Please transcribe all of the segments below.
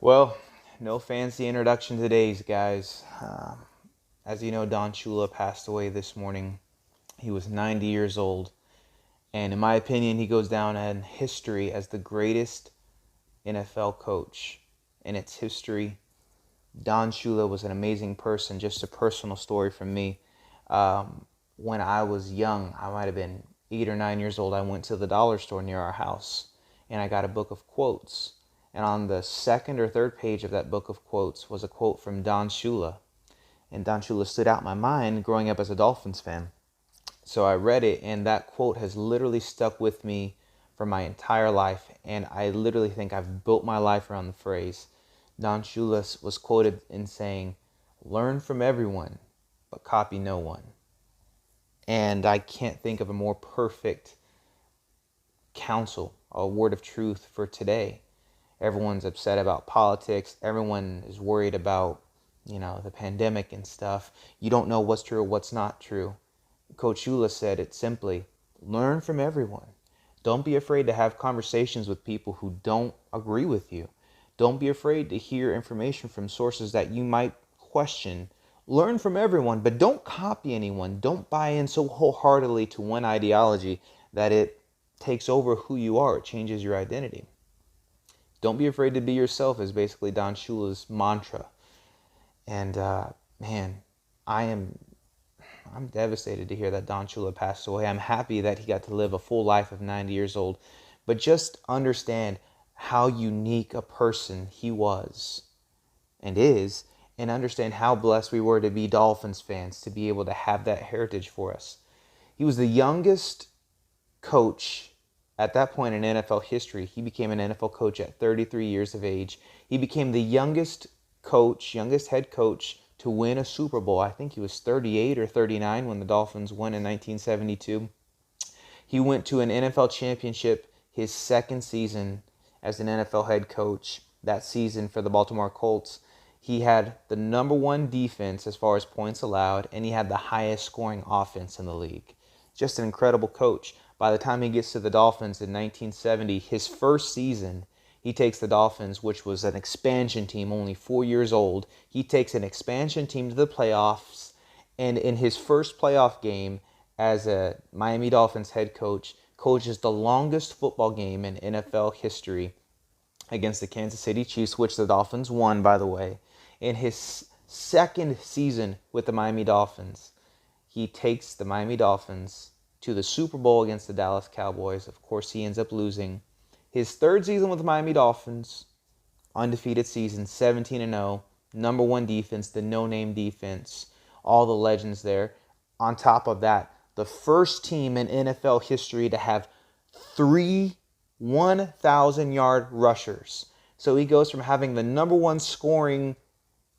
Well, no fancy introduction today, guys. As you know, Don Shula passed away this morning. He was 90 years old, and in my opinion, he goes down in history as the greatest NFL coach in its history. Don Shula was an amazing person. Just a personal story from me. When I was young, I might have been 8 or 9 years old, I went to the dollar store near our house, and I got a book of quotes. And on the second or third page of that book of quotes was a quote from Don Shula. And Don Shula stood out in my mind growing up as a Dolphins fan. So I read it, and that quote has literally stuck with me for my entire life. And I literally think I've built my life around the phrase. Don Shula was quoted in saying, "Learn from everyone, but copy no one." And I can't think of a more perfect counsel, a word of truth for today. Everyone's upset about politics. Everyone is worried about, the pandemic and stuff. You don't know what's true or what's not true. Coach Shula said it simply: learn from everyone. Don't be afraid to have conversations with people who don't agree with you. Don't be afraid to hear information from sources that you might question. Learn from everyone, but don't copy anyone. Don't buy in so wholeheartedly to one ideology that it takes over who you are. It changes your identity. Don't be afraid to be yourself is basically Don Shula's mantra. And man, I am I'm devastated to hear that Don Shula passed away. I'm happy that he got to live a full life of 90 years old. But just understand how unique a person he was and is, and understand how blessed we were to be Dolphins fans, to be able to have that heritage for us. He was the youngest coach at that point in NFL history. He became an NFL coach at 33 years of age. He became the youngest head coach to win a Super Bowl. I think he was 38 or 39 when the Dolphins won in 1972. He went to an NFL championship his second season as an NFL head coach. That season for the Baltimore Colts, he had the number one defense as far as points allowed, and he had the highest scoring offense in the league. Just an incredible coach. By the time he gets to the Dolphins in 1970, his first season, he takes the Dolphins, which was an expansion team, only 4 years old. He takes an expansion team to the playoffs, and in his first playoff game as a Miami Dolphins head coach, coaches the longest football game in NFL history against the Kansas City Chiefs, which the Dolphins won, by the way. In his second season with the Miami Dolphins, he takes the Miami Dolphins to the Super Bowl against the Dallas Cowboys. Of course, he ends up losing. His third season with the Miami Dolphins, undefeated season, 17-0, number one defense, the no-name defense, all the legends there. On top of that, the first team in NFL history to have three 1,000-yard rushers. So he goes from having the number one scoring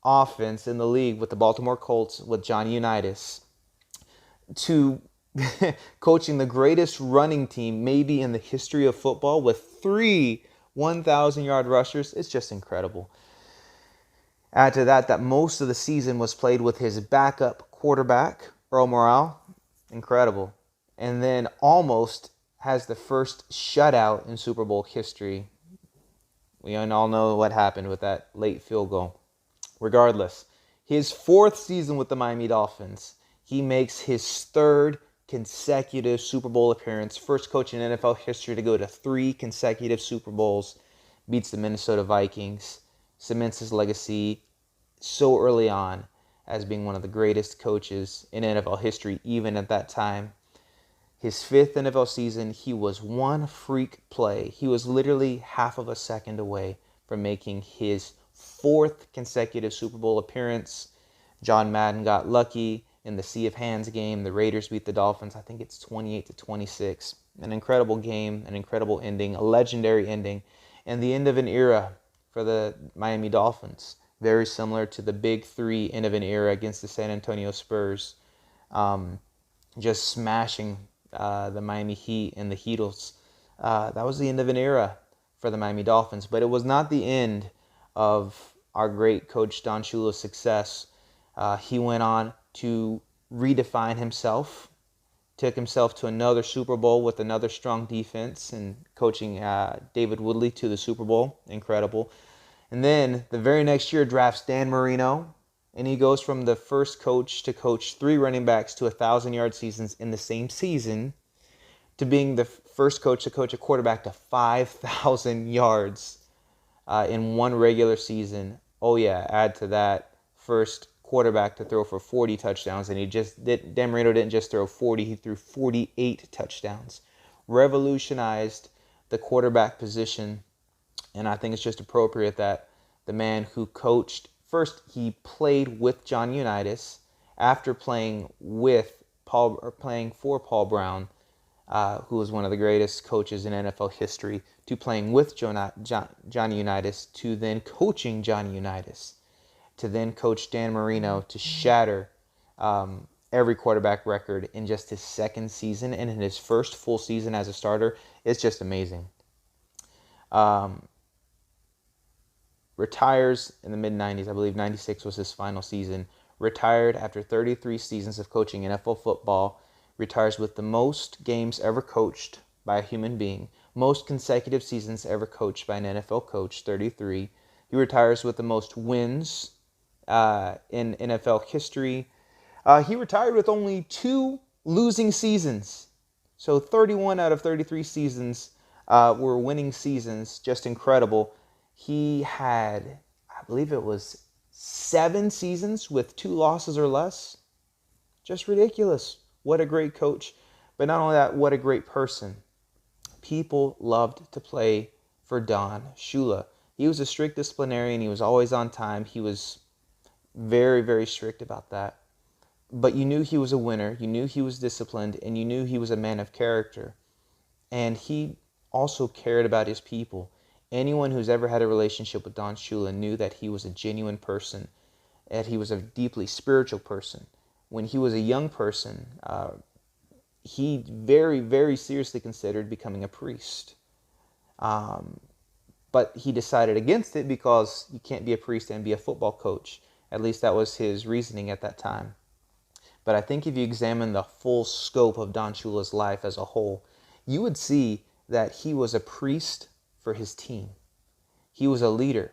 offense in the league with the Baltimore Colts with Johnny Unitas to coaching the greatest running team maybe in the history of football with three 1,000-yard rushers. It's just incredible. Add to that most of the season was played with his backup quarterback, Earl Morrall. Incredible. And then almost has the first shutout in Super Bowl history. We all know what happened with that late field goal. Regardless, his fourth season with the Miami Dolphins, he makes his third consecutive Super Bowl appearance. First coach in NFL history to go to 3 consecutive Super Bowls. Beats the Minnesota Vikings. Cements his legacy so early on as being one of the greatest coaches in NFL history, even at that time. His fifth NFL season, he was one freak play. He was literally half of a second away from making his fourth consecutive Super Bowl appearance. John Madden got lucky in the Sea of Hands game. The Raiders beat the Dolphins. I think it's 28-26. An incredible game, an incredible ending, a legendary ending, and the end of an era for the Miami Dolphins. Very similar to the Big Three end of an era against the San Antonio Spurs. Just smashing the Miami Heat and the Heatles. That was the end of an era for the Miami Dolphins, but it was not the end of our great coach Don Shula's success. He went on to redefine himself, took himself to another Super Bowl with another strong defense and coaching David Woodley to the Super Bowl. Incredible. And then the very next year drafts Dan Marino, and he goes from the first coach to coach 3 running backs to 1,000-yard seasons in the same season, to being the first coach to coach a quarterback to 5,000 yards in one regular season. Oh yeah, add to that, first quarterback to throw for 40 touchdowns, and Dan Marino didn't just throw 40, he threw 48 touchdowns. Revolutionized the quarterback position, and I think it's just appropriate that the man who coached, first he played with John Unitas after playing for Paul Brown, who was one of the greatest coaches in NFL history, to playing with Johnny Unitas, to then coaching Johnny Unitas, to then coach Dan Marino, to shatter every quarterback record in just his second season and in his first full season as a starter. It's just amazing. Retires in the mid-90s. I believe 96 was his final season. Retired after 33 seasons of coaching NFL football. Retires with the most games ever coached by a human being. Most consecutive seasons ever coached by an NFL coach, 33. He retires with the most wins in NFL history. He retired with only 2 losing seasons. So 31 out of 33 seasons were winning seasons. Just incredible. He had, I believe it was 7 seasons with 2 losses or less. Just ridiculous. What a great coach. But not only that, what a great person. People loved to play for Don Shula. He was a strict disciplinarian. He was always on time. He was very, very strict about that. But you knew he was a winner. You knew he was disciplined. And you knew he was a man of character. And he also cared about his people. Anyone who's ever had a relationship with Don Shula knew that he was a genuine person, that he was a deeply spiritual person. When he was a young person, he very, very seriously considered becoming a priest. But he decided against it because you can't be a priest and be a football coach. At least that was his reasoning at that time. But I think if you examine the full scope of Don Shula's life as a whole, you would see that he was a priest for his team. He was a leader.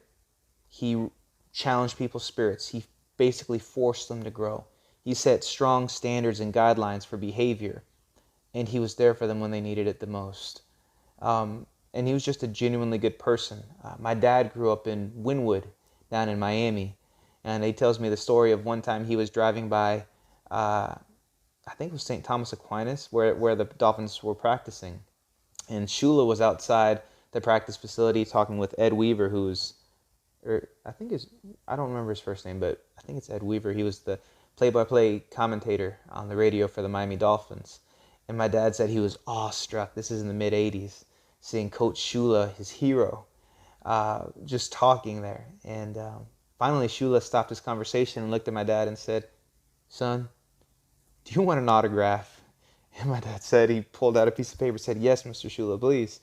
He challenged people's spirits. He basically forced them to grow. He set strong standards and guidelines for behavior, and he was there for them when they needed it the most. And he was just a genuinely good person. My dad grew up in Wynwood, down in Miami, and he tells me the story of one time he was driving by, I think it was St. Thomas Aquinas, where the Dolphins were practicing. And Shula was outside the practice facility talking with Ed Weaver, I don't remember his first name, but I think it's Ed Weaver. He was the play-by-play commentator on the radio for the Miami Dolphins. And my dad said he was awestruck. This is in the mid-'80s, seeing Coach Shula, his hero, just talking there. And finally, Shula stopped his conversation and looked at my dad and said, "Son, do you want an autograph?" And my dad said, he pulled out a piece of paper, said, "Yes, Mr. Shula, please."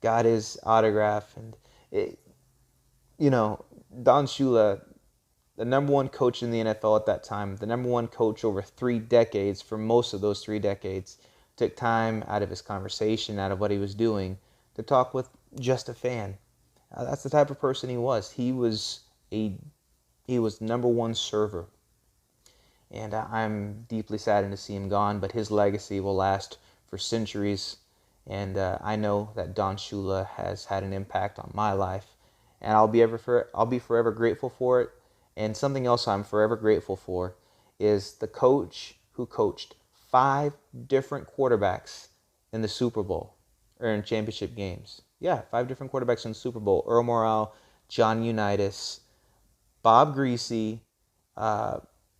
Got his autograph. And, Don Shula, the number 1 coach in the NFL at that time, the number 1 coach over 3 decades, for most of those 3 decades, took time out of his conversation, out of what he was doing, to talk with just a fan. That's the type of person he was. He was number 1 server. And I'm deeply saddened to see him gone, but his legacy will last for centuries. And I know that Don Shula has had an impact on my life, and I'll be forever grateful for it. And something else I'm forever grateful for is the coach who coached 5 different quarterbacks in the Super Bowl, or in championship games. Yeah, 5 different quarterbacks in the Super Bowl. Earl Morrall, John Unitas, Bob Greasy,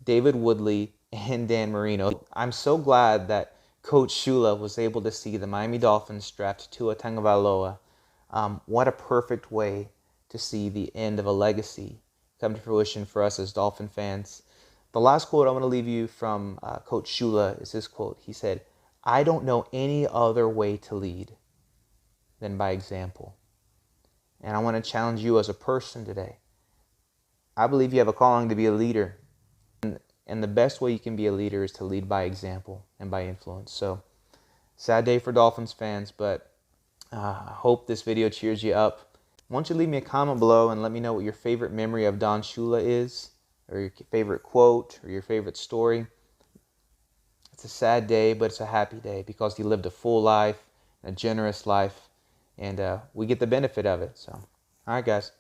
David Woodley, and Dan Marino. I'm so glad that Coach Shula was able to see the Miami Dolphins draft Tua Tagovailoa. What a perfect way to see the end of a legacy come to fruition for us as Dolphin fans. The last quote I want to leave you from Coach Shula is this quote. He said, "I don't know any other way to lead than by example." And I want to challenge you as a person today. I believe you have a calling to be a leader. And the best way you can be a leader is to lead by example and by influence. So, sad day for Dolphins fans, but I hope this video cheers you up. Why don't you leave me a comment below and let me know what your favorite memory of Don Shula is, or your favorite quote, or your favorite story. It's a sad day, but it's a happy day because he lived a full life, a generous life, and we get the benefit of it. So, all right, guys.